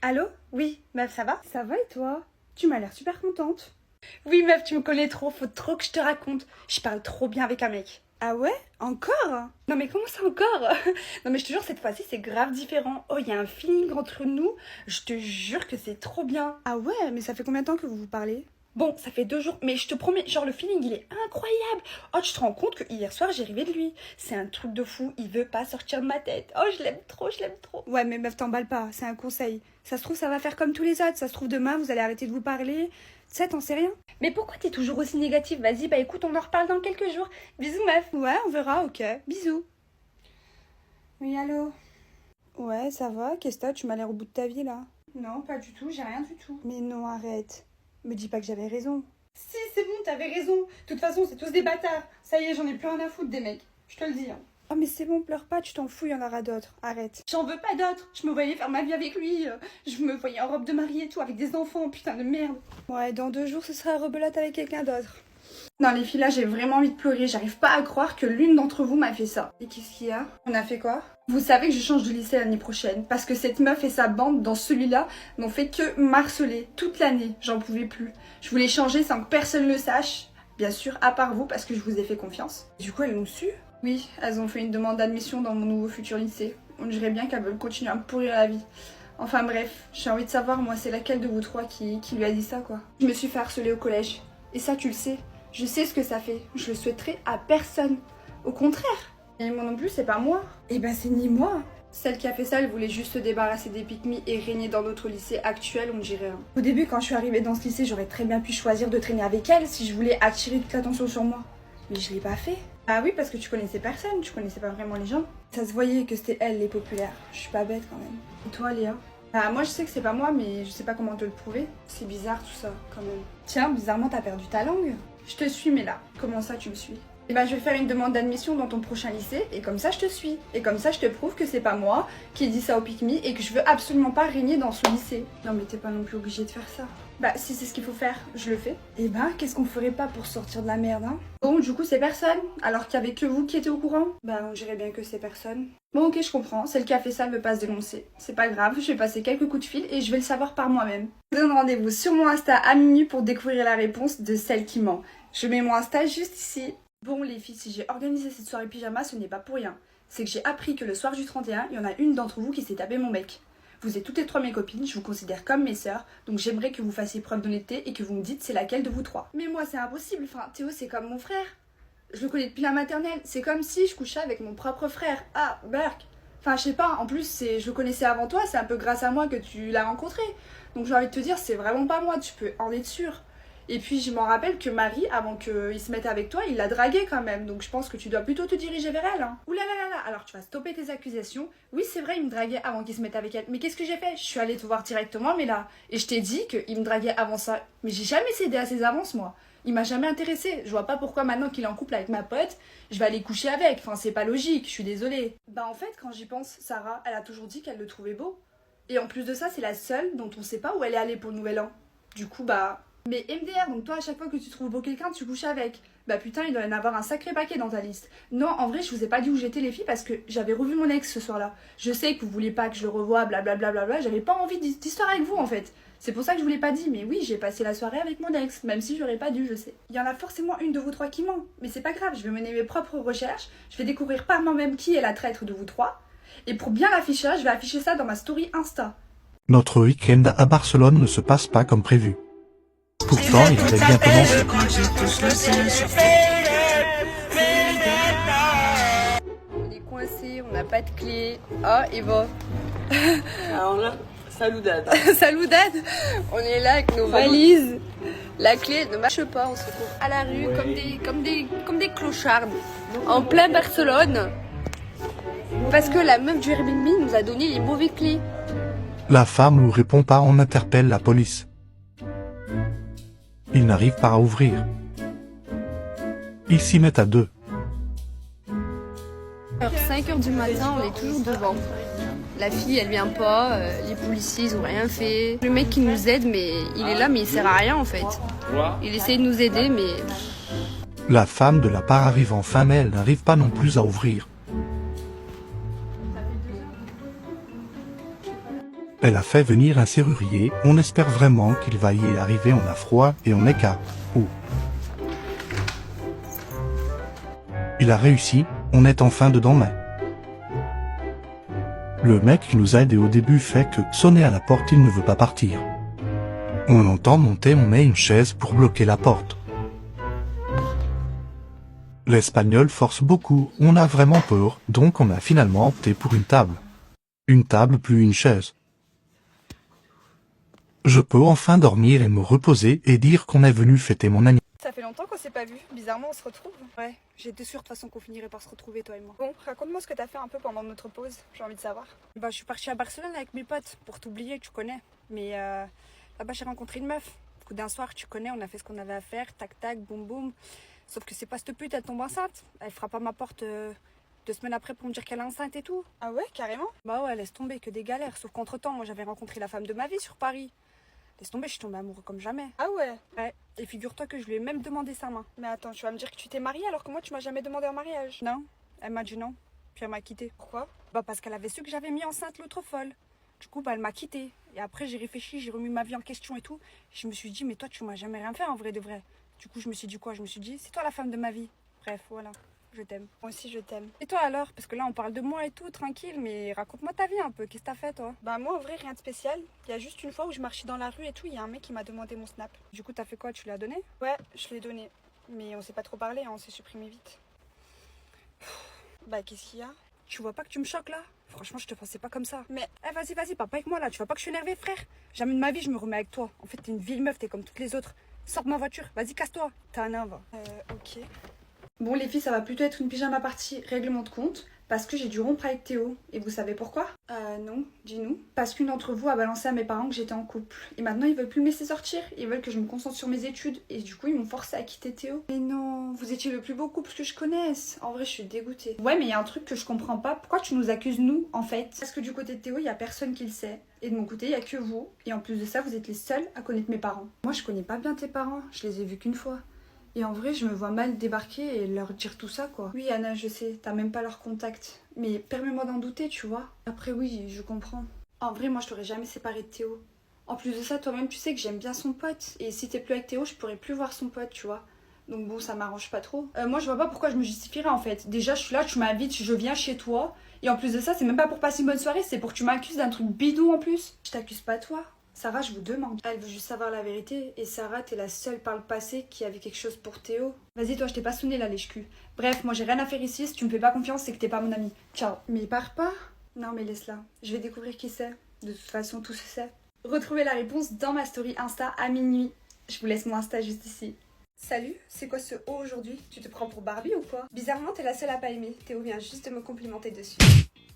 Allô? Oui, meuf, ça va? Ça va et toi? Tu m'as l'air super contente. Oui, meuf, tu me connais trop, faut trop que je te raconte. Je parle trop bien avec un mec. Ah ouais? Encore? Non mais comment ça encore? Non mais je te jure, cette fois-ci, c'est grave différent. Oh, il y a un feeling entre nous. Je te jure que c'est trop bien. Ah ouais, mais ça fait combien de temps que vous vous parlez? Bon, ça fait 2 jours, mais je te promets, genre le feeling, il est incroyable. Oh, tu te rends compte que hier soir, j'ai rêvé de lui. C'est un truc de fou, il veut pas sortir de ma tête. Oh, je l'aime trop, je l'aime trop. Ouais, mais meuf, t'emballes pas, c'est un conseil. Ça se trouve, ça va faire comme tous les autres. Ça se trouve, demain, vous allez arrêter de vous parler. Tu sais, t'en sais rien. Mais pourquoi t'es toujours aussi négative? Vas-y, bah écoute, on en reparle dans quelques jours. Bisous, meuf. Ouais, on verra, ok. Bisous. Oui, allô? Ouais, ça va? Qu'est-ce que t'as? Tu m'as l'air au bout de ta vie, là. Non, pas du tout, j'ai rien du tout. Mais non, arrête. Me dis pas que j'avais raison. Si, c'est bon, t'avais raison. De toute façon, c'est tous des bâtards. Ça y est, j'en ai plus rien à foutre des mecs. Je te le dis. Hein. Oh, mais c'est bon, pleure pas, tu t'en fous, il y en aura d'autres. Arrête. J'en veux pas d'autres. Je me voyais faire ma vie avec lui. Je me voyais en robe de mariée et tout, avec des enfants. Putain de merde. Ouais, dans 2 jours, ce sera rebelote avec quelqu'un d'autre. Non, les filles, là, j'ai vraiment envie de pleurer. J'arrive pas à croire que l'une d'entre vous m'a fait ça. Et qu'est-ce qu'il y a? On a fait quoi? Vous savez que je change de lycée l'année prochaine. Parce que cette meuf et sa bande, dans celui-là, n'ont fait que m'harceler toute l'année. J'en pouvais plus. Je voulais changer sans que personne le sache. Bien sûr, à part vous, parce que je vous ai fait confiance. Du coup, elles l'ont su? Oui, elles ont fait une demande d'admission dans mon nouveau futur lycée. On dirait bien qu'elles veulent continuer à me pourrir la vie. Enfin bref, j'ai envie de savoir, moi, c'est laquelle de vous trois qui lui a dit ça, quoi. Je me suis fait harceler au collège. Et ça, tu le sais. Je sais ce que ça fait. Je le souhaiterais à personne. Au contraire. Et moi non plus, c'est pas moi. Eh ben, c'est ni moi. Celle qui a fait ça, elle voulait juste se débarrasser des pique-me et régner dans notre lycée actuel, on dirait. Hein. Au début, quand je suis arrivée dans ce lycée, j'aurais très bien pu choisir de traîner avec elle si je voulais attirer toute l'attention sur moi. Mais je l'ai pas fait. Ah oui, parce que tu connaissais personne, tu connaissais pas vraiment les gens. Ça se voyait que c'était elle les populaires. Je suis pas bête quand même. Et toi, Léa? Ah, moi je sais que c'est pas moi, mais je sais pas comment te le prouver. C'est bizarre tout ça, quand même. Tiens, bizarrement, t'as perdu ta langue. Je te suis, mais là, comment ça tu me suis? Et ben je vais faire une demande d'admission dans ton prochain lycée, et comme ça je te suis. Et comme ça je te prouve que c'est pas moi qui ai dit ça au pique-me et que je veux absolument pas régner dans ce lycée. Non mais t'es pas non plus obligée de faire ça. Bah si c'est ce qu'il faut faire, je le fais. Eh ben, qu'est-ce qu'on ferait pas pour sortir de la merde, hein? Bon, du coup c'est personne, alors qu'il y avait que vous qui étiez au courant. Bah, on dirait bien que c'est personne. Bon ok, je comprends, celle qui a fait ça ne veut pas se dénoncer. C'est pas grave, je vais passer quelques coups de fil et je vais le savoir par moi-même. Je vous donne rendez-vous sur mon Insta à minuit pour découvrir la réponse de celle qui ment. Je mets mon Insta juste ici. Bon les filles, si j'ai organisé cette soirée pyjama, ce n'est pas pour rien. C'est que j'ai appris que le soir du 31, il y en a une d'entre vous qui s'est tapé mon mec. Vous êtes toutes les trois mes copines, je vous considère comme mes sœurs, donc j'aimerais que vous fassiez preuve d'honnêteté et que vous me dites c'est laquelle de vous trois. Mais moi c'est impossible, enfin Théo c'est comme mon frère. Je le connais depuis la maternelle, c'est comme si je couchais avec mon propre frère. Ah, Burk. Enfin je sais pas, en plus je le connaissais avant toi, c'est un peu grâce à moi que tu l'as rencontré. Donc j'ai envie de te dire, c'est vraiment pas moi, tu peux en être sûr. Et puis je m'en rappelle que Marie, avant qu'il se mette avec toi, il l'a draguée quand même. Donc je pense que tu dois plutôt te diriger vers elle. Hein. Ouh là là là là, alors tu vas stopper tes accusations. Oui c'est vrai, il me draguait avant qu'il se mette avec elle. Mais qu'est-ce que j'ai fait? Je suis allée te voir directement, mais là. Et je t'ai dit qu'il me draguait avant ça. Mais j'ai jamais cédé à ses avances moi. Il m'a jamais intéressée. Je vois pas pourquoi maintenant qu'il est en couple avec ma pote, je vais aller coucher avec. Enfin c'est pas logique, je suis désolée. Bah en fait quand j'y pense, Sarah, elle a toujours dit qu'elle le trouvait beau. Et en plus de ça, c'est la seule dont on sait pas où elle est allée pour le nouvel an. Du coup bah... Mais MDR, donc toi à chaque fois que tu trouves beau quelqu'un, tu couches avec. Bah putain, il doit y en avoir un sacré paquet dans ta liste. Non, en vrai, je vous ai pas dit où j'étais les filles parce que j'avais revu mon ex ce soir-là. Je sais que vous voulez pas que je le revoie, blablabla, j'avais pas envie d'histoire avec vous en fait. C'est pour ça que je vous l'ai pas dit, mais oui, j'ai passé la soirée avec mon ex, même si j'aurais pas dû, je sais. Il y en a forcément une de vous trois qui ment, mais c'est pas grave, je vais mener mes propres recherches, je vais découvrir par moi-même qui est la traître de vous trois. Et pour bien l'afficher, je vais afficher ça dans ma story Insta. Notre week-end à Barcelone ne se passe pas comme prévu. Pourtant, il avait bien commencé. On est coincé, on n'a pas de clé. Ah, Eva. Alors là, salut Dad. Salut Dad. On est là avec nos valises. La clé ne marche pas, on se retrouve à la rue comme des clochards en plein Barcelone. Parce que la meuf du Airbnb nous a donné les mauvaises clés. La femme nous répond pas, on interpelle la police. Ils n'arrivent pas à ouvrir. Ils s'y mettent à deux. Alors 5h du matin, on est toujours devant. La fille, elle vient pas, les policiers, ils ont rien fait. Le mec qui nous aide, mais il est là, mais il sert à rien en fait. Il essaye de nous aider, mais... La femme de la part arrive enfin, mais elle n'arrive pas non plus à ouvrir. Elle a fait venir un serrurier, on espère vraiment qu'il va y arriver, on a froid et on est qu'à. Oh. Il a réussi, on est enfin dedans mais... Le mec qui nous a aidé au début fait que sonner à la porte, il ne veut pas partir. On entend monter, on met une chaise pour bloquer la porte. L'espagnol force beaucoup, on a vraiment peur, donc on a finalement opté pour une table. Une table plus une chaise. Je peux enfin dormir et me reposer et dire qu'on est venu fêter mon anniversaire. Ça fait longtemps qu'on s'est pas vu. Bizarrement, on se retrouve. Ouais, j'étais sûre de toute façon qu'on finirait par se retrouver, toi et moi. Bon, raconte-moi ce que t'as fait un peu pendant notre pause. J'ai envie de savoir. Bah, je suis partie à Barcelone avec mes potes pour t'oublier, tu connais. Mais là-bas, j'ai rencontré une meuf. Coup d'un soir, tu connais, on a fait ce qu'on avait à faire. Tac, tac, boum, boum. Sauf que c'est pas cette pute, elle tombe enceinte. Elle frappe à ma porte 2 semaines après pour me dire qu'elle est enceinte et tout. Ah ouais, carrément? Bah ouais, laisse tomber, que des galères. Sauf qu'entre-temps, moi, j'avais rencontré la femme de ma vie sur Paris. Laisse tomber, je suis tombée amoureux comme jamais. Ah ouais? Ouais. Et figure-toi que je lui ai même demandé sa main. Mais attends, tu vas me dire que tu t'es mariée alors que moi tu m'as jamais demandé en mariage? Non. Elle m'a dit non. Puis elle m'a quitté. Pourquoi? Bah parce qu'elle avait su que j'avais mis enceinte l'autre folle. Du coup, bah elle m'a quitté. Et après j'ai réfléchi, j'ai remis ma vie en question et tout. Je me suis dit, mais toi tu m'as jamais rien fait en vrai de vrai. Du coup, je me suis dit quoi? Je me suis dit, c'est toi la femme de ma vie. Bref, voilà. Je t'aime. Moi aussi, je t'aime. Et toi alors? Parce que là, on parle de moi et tout, tranquille, mais raconte-moi ta vie un peu. Qu'est-ce que t'as fait, toi? Bah, moi, en vrai, rien de spécial. Il y a juste une fois où je marchais dans la rue et tout, il y a un mec qui m'a demandé mon snap. Du coup, t'as fait quoi? Tu l'as donné? Ouais, je l'ai donné. Mais on s'est pas trop parlé, hein, on s'est supprimé vite. Bah, qu'est-ce qu'il y a? Tu vois pas que tu me choques là? Franchement, je te pensais pas comme ça. Mais, vas-y, vas-y, parle pas avec moi là. Tu vois pas que je suis énervée, frère? Jamais de ma vie, je me remets avec toi. En fait, t'es une vieille meuf, t'es comme toutes les autres. Sors de ma voiture, vas-y, casse-toi. T'es un nain, va. Ok. Bon les filles, ça va plutôt être une pyjama party règlement de compte, parce que j'ai dû rompre avec Théo. Et vous savez pourquoi? Non, dis-nous. Parce qu'une d'entre vous a balancé à mes parents que j'étais en couple. Et maintenant ils veulent plus me laisser sortir, ils veulent que je me concentre sur mes études. Et du coup ils m'ont forcé à quitter Théo. Mais non, vous étiez le plus beau couple que je connaisse. En vrai je suis dégoûtée. Ouais mais il y a un truc que je comprends pas, pourquoi tu nous accuses nous en fait? Parce que du côté de Théo il y a personne qui le sait. Et de mon côté il y a que vous. Et en plus de ça vous êtes les seuls à connaître mes parents. Moi je connais pas bien tes parents, je les ai vus qu'une fois. Et en vrai, je me vois mal débarquer et leur dire tout ça, quoi. Oui, Anna, je sais, t'as même pas leur contact. Mais permets-moi d'en douter, tu vois. Après, oui, je comprends. En vrai, moi, je t'aurais jamais séparé de Théo. En plus de ça, toi-même, tu sais que j'aime bien son pote. Et si t'es plus avec Théo, je pourrais plus voir son pote, tu vois. Donc bon, ça m'arrange pas trop. Moi, je vois pas pourquoi je me justifierais, en fait. Déjà, je suis là, tu m'invites, je viens chez toi. Et en plus de ça, c'est même pas pour passer une bonne soirée, c'est pour que tu m'accuses d'un truc bidon en plus. Je t'accuse pas toi. Sarah, je vous demande. Elle veut juste savoir la vérité. Et Sarah, t'es la seule par le passé qui avait quelque chose pour Théo. Vas-y, toi, je t'ai pas sonné là, lèche-cul. Bref, moi, j'ai rien à faire ici. Si tu me fais pas confiance, c'est que t'es pas mon ami. Ciao. Mais pars pas. Non, mais laisse-la. Je vais découvrir qui c'est. De toute façon, tout se sait. Retrouvez la réponse dans ma story Insta à minuit. Je vous laisse mon Insta juste ici. Salut, c'est quoi ce haut aujourd'hui? Tu te prends pour Barbie ou quoi? Bizarrement, t'es la seule à pas aimer. Théo vient juste de me complimenter dessus.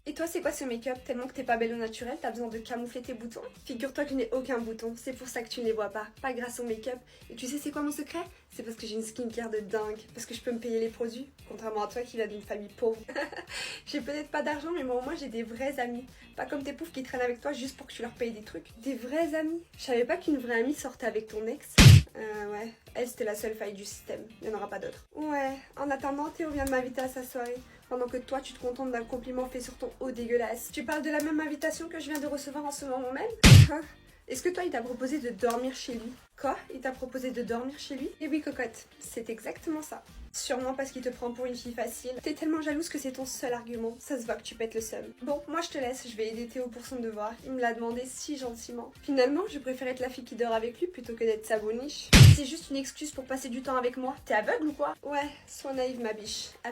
Et toi, c'est quoi ce make-up? Tellement que t'es pas belle au naturel, t'as besoin de camoufler tes boutons? Figure-toi que je n'ai aucun bouton, c'est pour ça que tu ne les vois pas grâce au make-up. Et tu sais c'est quoi mon secret? C'est parce que j'ai une skincare de dingue, parce que je peux me payer les produits, contrairement à toi qui viens d'une famille pauvre. J'ai peut-être pas d'argent, mais moi au moins j'ai des vrais amis. Pas comme tes poufs qui traînent avec toi juste pour que tu leur payes des trucs. Des vrais amis? Je savais pas qu'une vraie amie sortait avec ton ex. Ouais, elle c'était la seule faille du système, il n'y en aura pas d'autre. Ouais, en attendant, Théo vient de m'inviter à sa soirée. Pendant que toi, tu te contentes d'un compliment fait sur ton haut dégueulasse. Tu parles de la même invitation que je viens de recevoir en ce moment même? Est-ce que toi, il t'a proposé de dormir chez lui? Quoi? Il t'a proposé de dormir chez lui? Eh oui, cocotte, c'est exactement ça. Sûrement parce qu'il te prend pour une fille facile. T'es tellement jalouse que c'est ton seul argument. Ça se voit que tu pètes le seum. Bon, moi je te laisse, je vais aider Théo pour son devoir. Il me l'a demandé si gentiment. Finalement, je préfère être la fille qui dort avec lui plutôt que d'être sa boniche. C'est juste une excuse pour passer du temps avec moi. T'es aveugle ou quoi? Ouais, sois naïve ma biche. À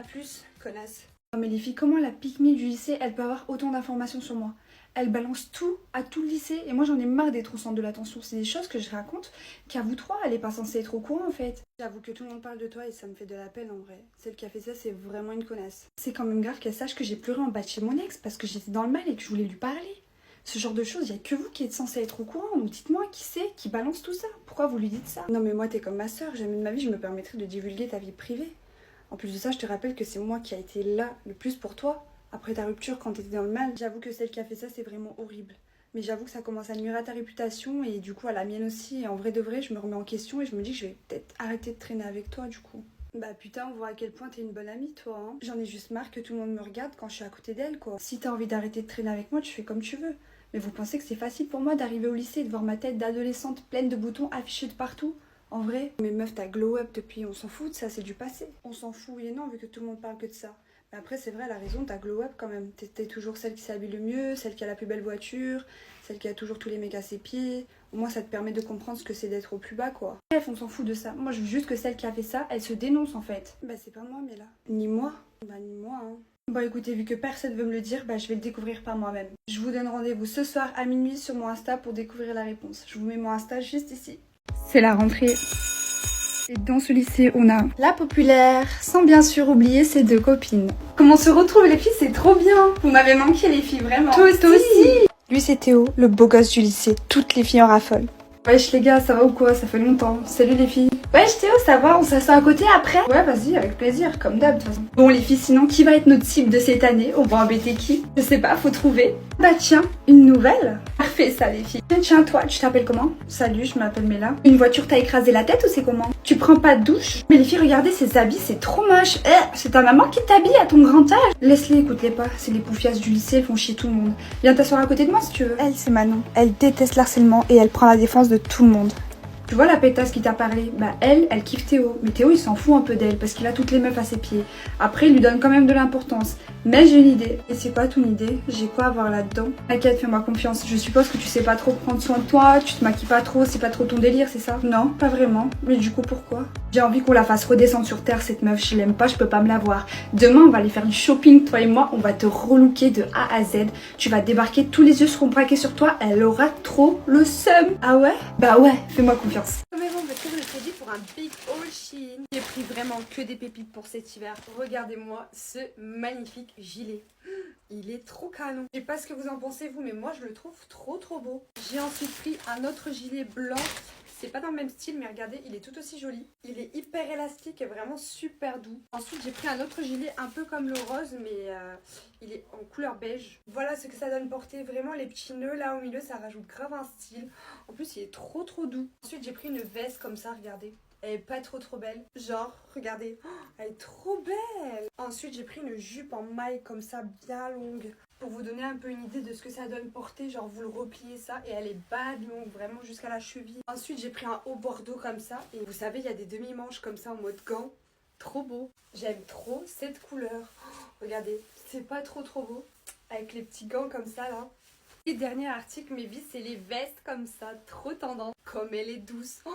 plus, connasse. Non mais les filles, comment la pique-me du lycée, elle peut avoir autant d'informations sur moi? Elle balance tout à tout le lycée et moi j'en ai marre d'être au centre de l'attention. C'est des choses que je raconte qu'à vous trois, elle est pas censée être au courant en fait. J'avoue que tout le monde parle de toi et ça me fait de la peine en vrai. Celle qui a fait ça, c'est vraiment une connasse. C'est quand même grave qu'elle sache que j'ai pleuré en bas de chez mon ex parce que j'étais dans le mal et que je voulais lui parler. Ce genre de choses, il y a que vous qui êtes censé être au courant. Donc dites-moi qui c'est qui balance tout ça. Pourquoi vous lui dites ça? Non mais moi t'es comme ma soeur, jamais de ma vie je me permettrais de divulguer ta vie privée. En plus de ça, je te rappelle que c'est moi qui a été là le plus pour toi. Après ta rupture, quand t'étais dans le mal, j'avoue que celle qui a fait ça, c'est vraiment horrible. Mais j'avoue que ça commence à nuire à ta réputation et du coup à la mienne aussi. Et en vrai de vrai, je me remets en question et je me dis que je vais peut-être arrêter de traîner avec toi du coup. Bah putain, on voit à quel point t'es une bonne amie toi, hein. J'en ai juste marre que tout le monde me regarde quand je suis à côté d'elle quoi. Si t'as envie d'arrêter de traîner avec moi, tu fais comme tu veux. Mais vous pensez que c'est facile pour moi d'arriver au lycée et de voir ma tête d'adolescente pleine de boutons affichés de partout? En vrai, mais meuf, t'as glow up depuis, on s'en fout de ça, c'est du passé. On s'en fout, oui et non, vu que tout le monde parle que de ça. Mais après, c'est vrai, elle a raison, t'as glow up quand même. T'es toujours celle qui s'habille le mieux, celle qui a la plus belle voiture, celle qui a toujours tous les mecs à ses pieds. Au moins, ça te permet de comprendre ce que c'est d'être au plus bas, quoi. Bref, on s'en fout de ça. Moi, je veux juste que celle qui a fait ça, elle se dénonce, en fait. Bah, c'est pas moi, mais là. Ni moi. Bah, ni moi, hein. Bon, écoutez, vu que personne veut me le dire, bah, je vais le découvrir par moi-même. Je vous donne rendez-vous ce soir à minuit sur mon Insta pour découvrir la réponse. Je vous mets mon Insta juste ici. C'est la rentrée. Et dans ce lycée, on a la populaire, sans bien sûr oublier ses deux copines. Comment on se retrouve les filles, c'est trop bien. Vous m'avez manqué les filles, vraiment. Toi aussi. Lui c'est Théo, le beau gosse du lycée. Toutes les filles en raffolent. Wesh les gars, ça va ou quoi? Ça fait longtemps. Salut les filles. Wesh Théo, ça va? On s'assoit à côté après? Ouais, vas-y, avec plaisir, comme d'hab de toute façon. Bon les filles, sinon, qui va être notre cible de cette année? On va embêter qui? Je sais pas, faut trouver. Bah tiens, une nouvelle. Parfait ça les filles. Tiens, toi, tu t'appelles comment? Salut, je m'appelle Mela. Une voiture t'a écrasé la tête ou c'est comment? Tu prends pas de douche? Mais les filles, regardez ces habits, c'est trop moche. C'est ta maman qui t'habille à ton grand âge. Laisse-les, écoute-les pas. C'est les poufiasses du lycée, elles font chier tout le monde. Viens t'asseoir à côté de moi si tu veux. Elle, c'est Manon. Elle déteste l'harcèlement et elle prend la défense de tout le monde. Tu vois la pétasse qui t'a parlé? Bah elle kiffe Théo. Mais Théo il s'en fout un peu d'elle parce qu'il a toutes les meufs à ses pieds. Après il lui donne quand même de l'importance. Mais j'ai une idée. Et c'est quoi ton idée? J'ai quoi à voir là-dedans? T'inquiète, fais-moi confiance. Je suppose que tu sais pas trop prendre soin de toi, tu te maquilles pas trop, c'est pas trop ton délire, c'est ça? Non, pas vraiment. Mais du coup pourquoi? J'ai envie qu'on la fasse redescendre sur terre cette meuf. Je l'aime pas, je peux pas me la voir. Demain on va aller faire du shopping, toi et moi. On va te relooker de A à Z. Tu vas débarquer, tous les yeux seront braqués sur toi. Elle aura trop le seum. Ah ouais? Bah ouais, fais-moi confiance. Mais bon, parce que je le crédit pour un big haul Shein. J'ai pris vraiment que des pépites pour cet hiver. Regardez-moi ce magnifique gilet. Il est trop canon. Je sais pas ce que vous en pensez vous, mais moi je le trouve trop beau. J'ai ensuite pris un autre gilet blanc. C'est pas dans le même style, mais regardez, il est tout aussi joli. Il est hyper élastique et vraiment super doux. Ensuite, j'ai pris un autre gilet un peu comme le rose, mais il est en couleur beige. Voilà ce que ça donne porter. Vraiment, les petits nœuds là au milieu, ça rajoute grave un style. En plus, il est trop doux. Ensuite, j'ai pris une veste comme ça, regardez. Elle est pas trop belle. Genre, regardez, oh, elle est trop belle. Ensuite, j'ai pris une jupe en maille comme ça, bien longue. Pour vous donner un peu une idée de ce que ça donne porter, genre vous le repliez ça et elle est bad longue, vraiment jusqu'à la cheville. Ensuite j'ai pris un haut bordeaux comme ça et vous savez il y a des demi-manches comme ça en mode gant. Trop beau. J'aime trop cette couleur. Oh, regardez, c'est pas trop beau avec les petits gants comme ça là. Et dernier article, mes vies, c'est les vestes comme ça, trop tendance. Comme elle est douce. Oh,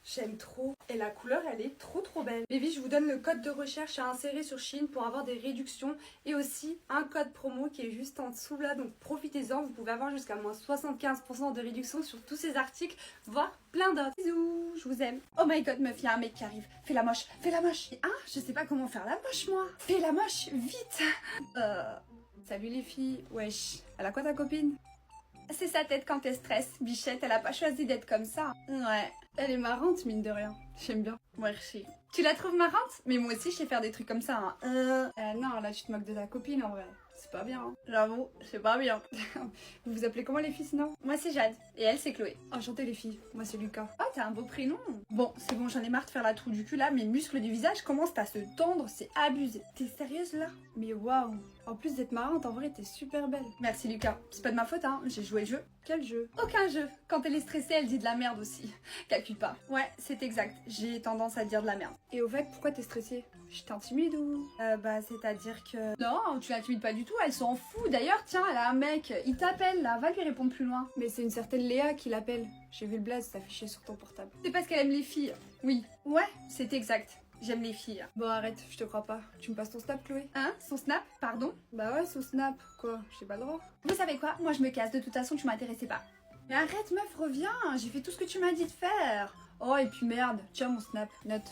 j'aime trop. Et la couleur, elle est trop belle. Les vies, je vous donne le code de recherche à insérer sur Shein pour avoir des réductions. Et aussi un code promo qui est juste en dessous là. Donc profitez-en, vous pouvez avoir jusqu'à moins 75% de réduction sur tous ces articles, voire plein d'autres. Bisous, je vous aime. Oh my god, meuf, il y a un mec qui arrive. Fais la moche, fais la moche. Et je sais pas comment faire la moche moi. Fais la moche, vite. Salut les filles. Wesh, elle a quoi ta copine? C'est sa tête quand elle stresse. Bichette, elle a pas choisi d'être comme ça. Ouais, elle est marrante mine de rien. J'aime bien. Merci. Tu la trouves marrante? Mais moi aussi je sais faire des trucs comme ça. Hein. Non, là tu te moques de ta copine en vrai. C'est pas bien. Hein. J'avoue, c'est pas bien. Vous vous appelez comment les filles sinon? Moi c'est Jade. Et elle c'est Chloé. Enchantée les filles. Moi c'est Lucas. Oh t'as un beau prénom. Bon, c'est bon, j'en ai marre de faire la trou du cul là. Mes muscles du visage commencent à se tendre. C'est abusé. T'es sérieuse là? Mais waouh. En plus d'être marrante, en vrai, t'es super belle. Merci Lucas. C'est pas de ma faute, hein. J'ai joué le jeu. Quel jeu? Aucun jeu. Quand elle est stressée, elle dit de la merde aussi. Calcule pas. Ouais, c'est exact. J'ai tendance à dire de la merde. Et au fait, pourquoi t'es stressée? Je t'intimide ou? Bah, c'est-à-dire que... Non, tu l'intimides pas du tout. Elle s'en fout. D'ailleurs, tiens, elle a un mec. Il t'appelle, là. Va lui répondre plus loin. Mais c'est une certaine Léa qui l'appelle. J'ai vu le blaze s'afficher sur ton portable. C'est parce qu'elle aime les filles. Oui. Ouais, c'est exact. J'aime les filles. Bon arrête, je te crois pas. Tu me passes ton snap Chloé? Hein? Son snap? Pardon? Bah ouais, son snap. Quoi? J'ai pas le droit. Vous savez quoi? Moi je me casse, de toute façon tu m'intéressais pas. Mais arrête meuf, reviens. J'ai fait tout ce que tu m'as dit de faire. Oh et puis merde, tiens mon snap, note.